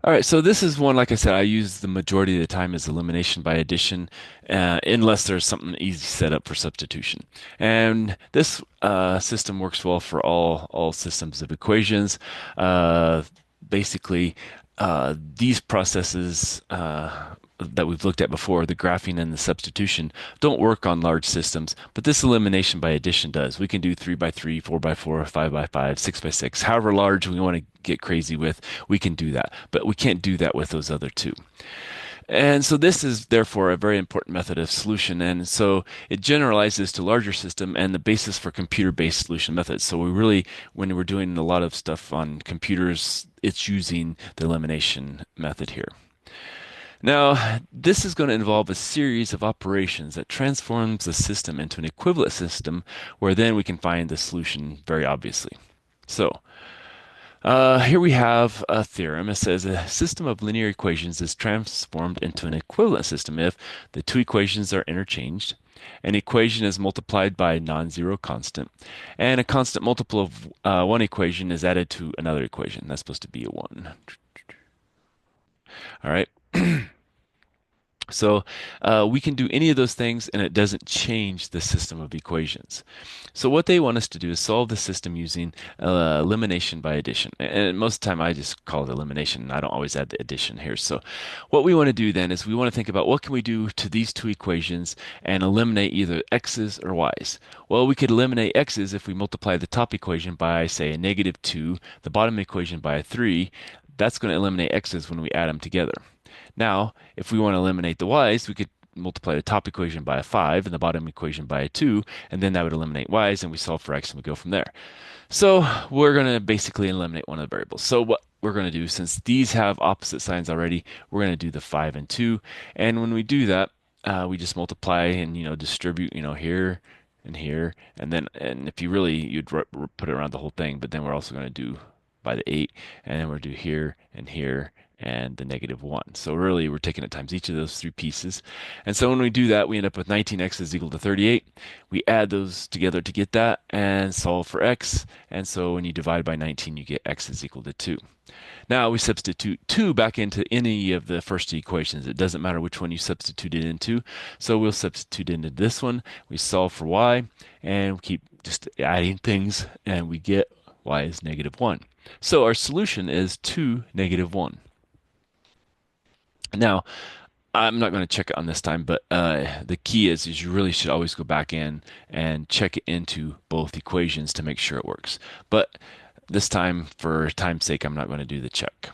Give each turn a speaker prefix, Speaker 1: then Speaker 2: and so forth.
Speaker 1: All right, so this is one, like I said, I use the majority of the time as elimination by addition, unless there's something easy set up for substitution. And this system works well for all systems of equations. Uh, Basically, these processes that we've looked at before, the graphing and the substitution, don't work on large systems, but this elimination by addition does. We can do 3 by 3, 4 by 4, 5 by 5, 6 by 6, however large we want to get crazy with, we can do that. But we can't do that with those other two. And so this is therefore a very important method of solution. And so it generalizes to larger system and the basis for computer-based solution methods. So we really, when we're doing a lot of stuff on computers, it's using the elimination method here. Now, this is going to involve a series of operations that transforms the system into an equivalent system where then we can find the solution very obviously. So, here we have a theorem. It says a system of linear equations is transformed into an equivalent system if the two equations are interchanged, an equation is multiplied by a non-zero constant, and a constant multiple of one equation is added to another equation. That's supposed to be a 1. All right. So we can do any of those things and it doesn't change the system of equations. So what they want us to do is solve the system using elimination by addition. And most of the time I just call it elimination. I don't always add the addition here. So what we want to do then is we want to think about what can we do to these two equations and eliminate either x's or y's. Well, we could eliminate x's if we multiply the top equation by, say, a -2, the bottom equation by a 3. That's going to eliminate x's when we add them together. Now, if we want to eliminate the y's, we could multiply the top equation by a 5 and the bottom equation by a 2, and then that would eliminate y's, and we solve for x and we go from there. So we're going to basically eliminate one of the variables. So what we're going to do, since these have opposite signs already, we're going to do the 5 and 2. And when we do that, we just multiply and, distribute, here and here. And if you really, you'd put it around the whole thing, but then we're also going to do by the 8, and then we'll do here and here and the -1. So really, we're taking it times each of those three pieces. And so when we do that, we end up with 19x is equal to 38. We add those together to get that and solve for x. And so when you divide by 19, you get x is equal to 2. Now we substitute 2 back into any of the first two equations. It doesn't matter which one you substitute it into. So we'll substitute into this one. We solve for y and we keep just adding things and we get y is -1. So our solution is 2, -1. Now, I'm not going to check it on this time, but the key is you really should always go back in and check it into both equations to make sure it works. But this time, for time's sake, I'm not going to do the check.